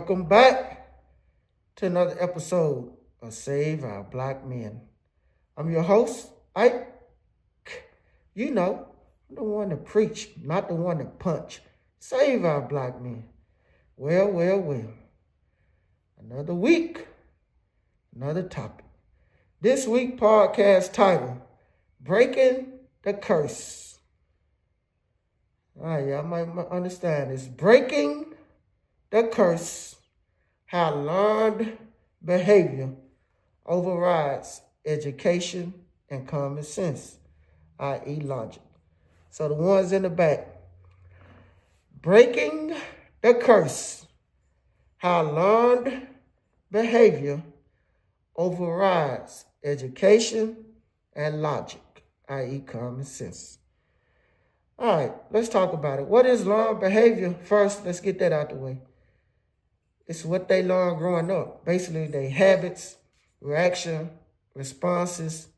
Welcome back to another episode of Save Our Black Men. I'm your host, Ike. You know, I'm the one to preach, not the one to punch. Save our black men. Well. Another week, another topic. This week podcast title, Breaking the Curse. All right, y'all might understand this. Breaking the curse, how learned behavior overrides education and common sense, i.e. logic. So the ones in the back. Breaking the curse, how learned behavior overrides education and logic, i.e. common sense. All right, let's talk about it. What is learned behavior? First, let's get that out the way. It's what they learn growing up. Basically, their habits, reaction, responses,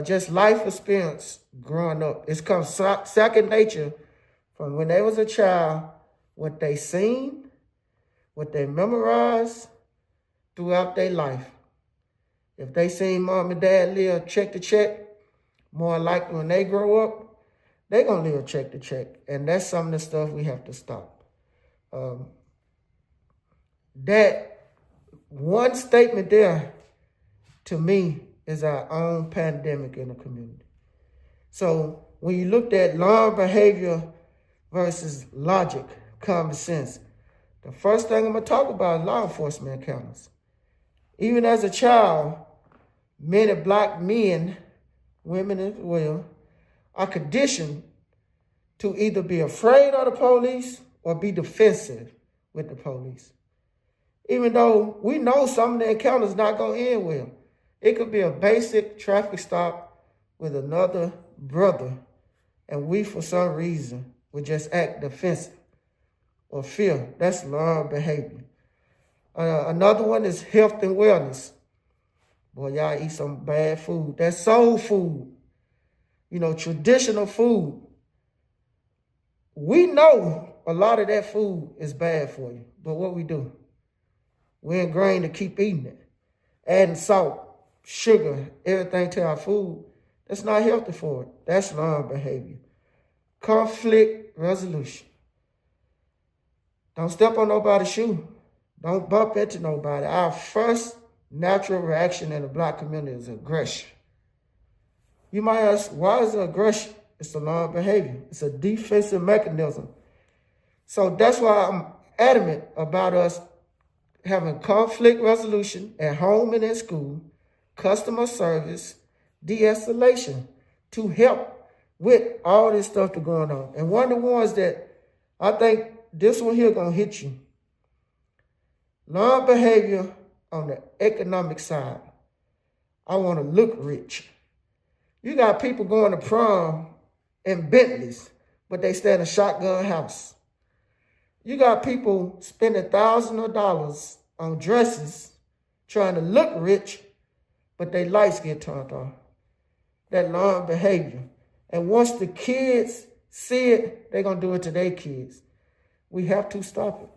just life experience growing up. It's come second nature from when they was a child, what they seen, what they memorized throughout their life. If they seen mom and dad live check to check, more likely when they grow up, they gonna live check to check. And that's some of the stuff we have to stop. That one statement there, to me, is our own pandemic in the community. So when you looked at learned behavior versus logic, common sense, the first thing I'm going to talk about is law enforcement encounters. Even as a child, many black men, women as well, are conditioned to either be afraid of the police or be defensive with the police. Even though we know some of the encounters not going to end well. It could be a basic traffic stop with another brother, and we, for some reason, would just act defensive or fear. That's learned behavior. Another one is health and wellness. Boy, y'all eat some bad food. That's soul food. You know, traditional food. We know a lot of that food is bad for you, but what we do? We're ingrained to keep eating it. Adding salt, sugar, everything to our food. That's not healthy for it. That's learned behavior. Conflict resolution. Don't step on nobody's shoe. Don't bump into nobody. Our first natural reaction in the black community is aggression. You might ask, why is it aggression? It's a learned behavior. It's a defensive mechanism. So that's why I'm adamant about us having conflict resolution at home and in school, customer service, de-escalation to help with all this stuff that's going on. And one of the ones that I think this one here going to hit you. Learned behavior on the economic side. I want to look rich. You got people going to prom in Bentleys, but they stay in a shotgun house. You got people spending thousands of dollars on dresses, trying to look rich, but their lights get turned off. That learned behavior. And once the kids see it, they're going to do it to their kids. We have to stop it.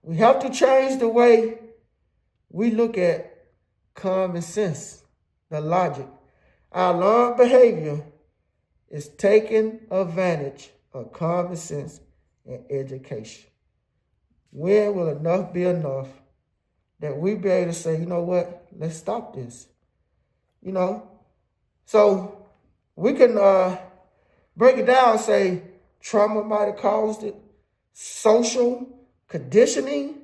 We have to change the way we look at common sense, the logic. Our learned behavior is taking advantage of common sense and education. When will enough be enough that we be able to say, you know what, let's stop this? You know? So we can break it down and say trauma might have caused it. Social conditioning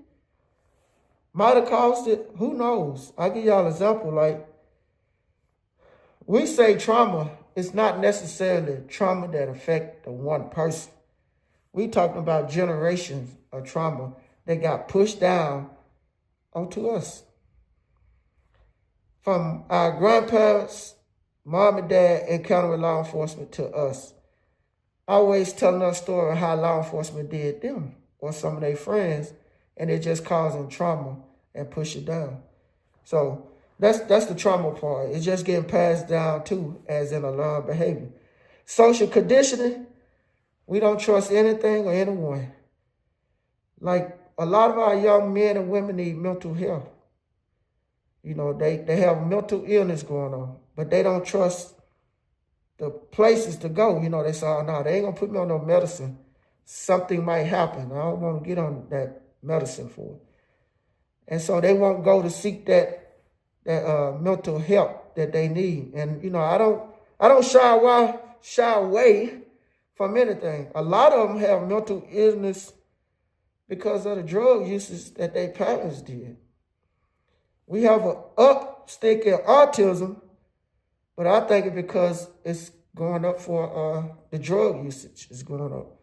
might have caused it. Who knows? I'll give y'all an example. Like, we say trauma is not necessarily trauma that affect the one person. We talking about generations of trauma that got pushed down onto us. From our grandparents, mom and dad encountering law enforcement to us. Always telling us a story of how law enforcement did them or some of their friends, and it just causing trauma and push it down. So that's the trauma part. It's just getting passed down too, as in a learned behavior. Social conditioning, we don't trust anything or anyone. Like a lot of our young men and women need mental health. You know, they have mental illness going on, but they don't trust the places to go. You know, they say, oh, no, they ain't going to put me on no medicine. Something might happen. I don't want to get on that medicine for it. And so they won't go to seek that mental help that they need. And, you know, I don't shy away from anything. A lot of them have mental illness because of the drug uses that their parents did. We have an upstick in autism, but I think it's because it's going up for the drug usage is going up.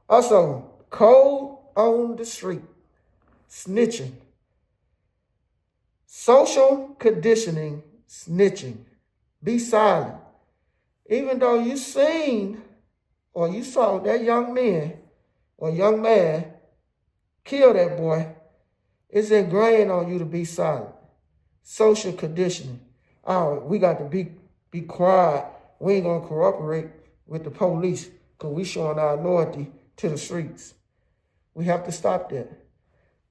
Also, cold on the street, snitching, social conditioning, snitching. Be silent. Even though you seen or you saw that young man or young man kill that boy, it's ingrained on you to be silent. Social conditioning. Oh, we got to be quiet. We ain't going to cooperate with the police because we showing our loyalty to the streets. We have to stop that.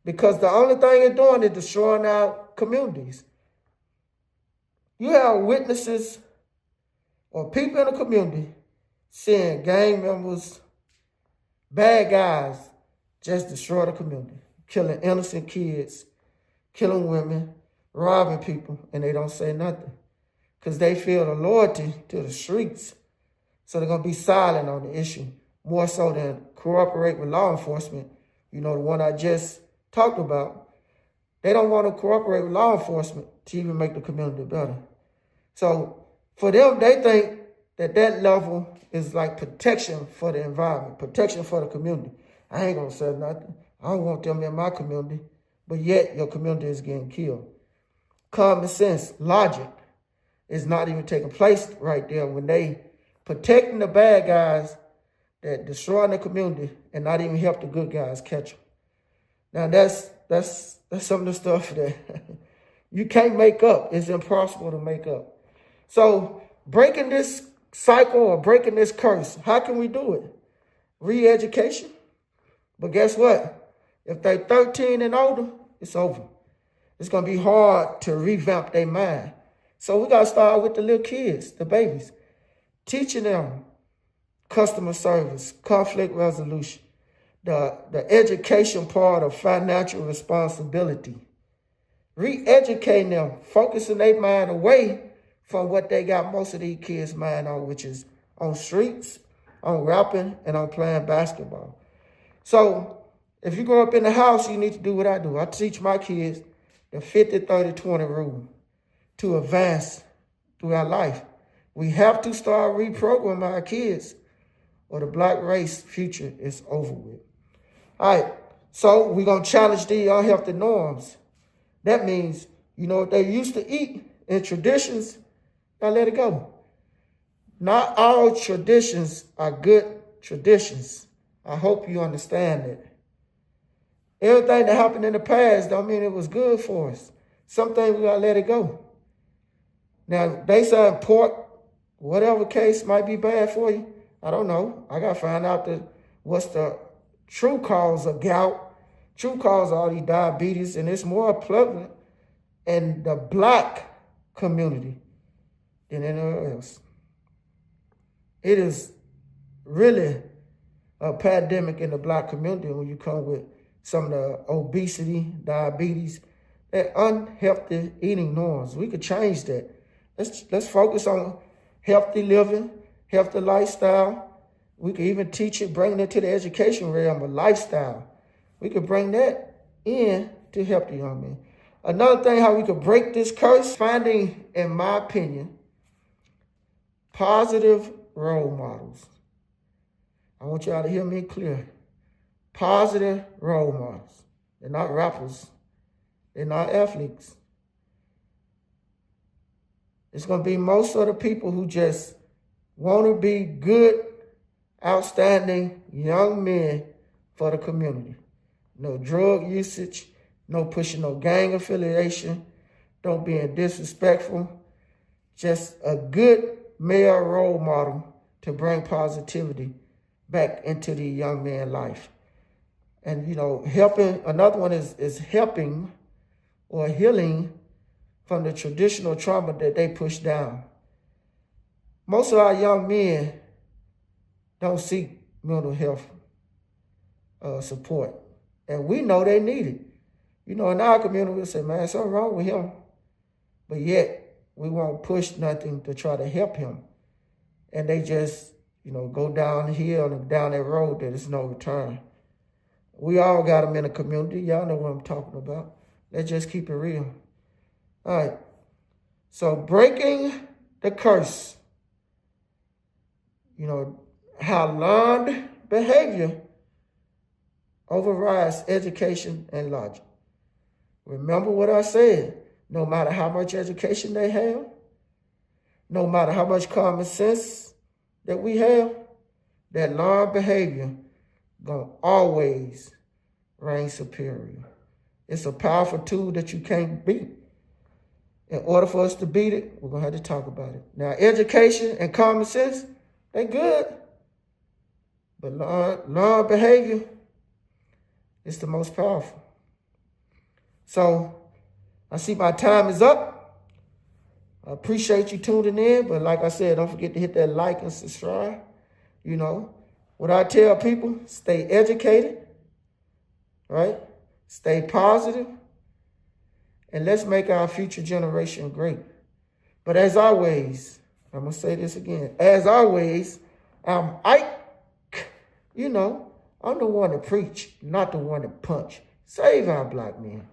Because the only thing it's doing is destroying our communities. You have witnesses or people in the community seeing gang members, bad guys, just destroy the community, killing innocent kids, killing women, robbing people, and they don't say nothing because they feel the loyalty to the streets. So they're going to be silent on the issue, more so than cooperate with law enforcement. You know, the one I just talked about. They don't want to cooperate with law enforcement to even make the community better. So for them, they think that level is like protection for the environment, protection for the community. I ain't going to say nothing. I don't want them in my community, but yet your community is getting killed. Common sense, logic is not even taking place right there when they protecting the bad guys that destroying the community and not even help the good guys catch them. Now that's some of the stuff that you can't make up. It's impossible to make up. So breaking this cycle or breaking this curse, how can we do it? Re-education. But guess what? If they're 13 and older, it's over. It's going to be hard to revamp their mind. So we got to start with the little kids, the babies, teaching them customer service, conflict resolution, the education part of financial responsibility, re-educating them, focusing their mind away from what they got most of these kids' mind on, which is on streets, on rapping, and on playing basketball. So if you grow up in the house, you need to do what I do. I teach my kids the 50-30-20 rule to advance through our life. We have to start reprogramming our kids or the black race future is over with. All right, so we're going to challenge the unhealthy norms. That means, you know, what they used to eat in traditions, now let it go. Not all traditions are good traditions. I hope you understand that. Everything that happened in the past don't mean it was good for us. Some things we got to let it go. Now, they say pork, whatever case might be bad for you. I don't know. I got to find out what's the true cause of gout, true cause of all these diabetes, and it's more prevalent in the black community than anywhere else. It is really a pandemic in the black community when you come with some of the obesity, diabetes, and unhealthy eating norms. We could change that. Let's focus on healthy living, healthy lifestyle. We could even teach it, bring it to the education realm of lifestyle. We could bring that in to help the young men. Another thing, how we could break this curse, finding, in my opinion, positive role models. I want y'all to hear me clear. Positive role models. They're not rappers. They're not athletes. It's going to be most of the people who just want to be good, outstanding young men for the community. No drug usage, no pushing no gang affiliation, don't being disrespectful. Just a good male role model to bring positivity back into the young man's life. And, helping, another one is helping or healing from the traditional trauma that they push down. Most of our young men don't seek mental health support. And we know they need it. In our community, we say, man, something wrong with him. But yet, we won't push nothing to try to help him. And they just, go down the hill and down that road that there's no return. We all got them in the community. Y'all know what I'm talking about. Let's just keep it real. All right. So breaking the curse. How learned behavior overrides education and logic. Remember what I said. No matter how much education they have, no matter how much common sense that we have, that learned behavior gonna always reign superior. It's a powerful tool that you can't beat. In order for us to beat it, we're gonna have to talk about it. Now, education and common sense, they good. But learned behavior is the most powerful. So, I see my time is up. I appreciate you tuning in. But like I said, don't forget to hit that like and subscribe. What I tell people, stay educated, right? Stay positive, and let's make our future generation great. But as always, I'm going to say this again. As always, I'm the one to preach, not the one to punch. Save our black men.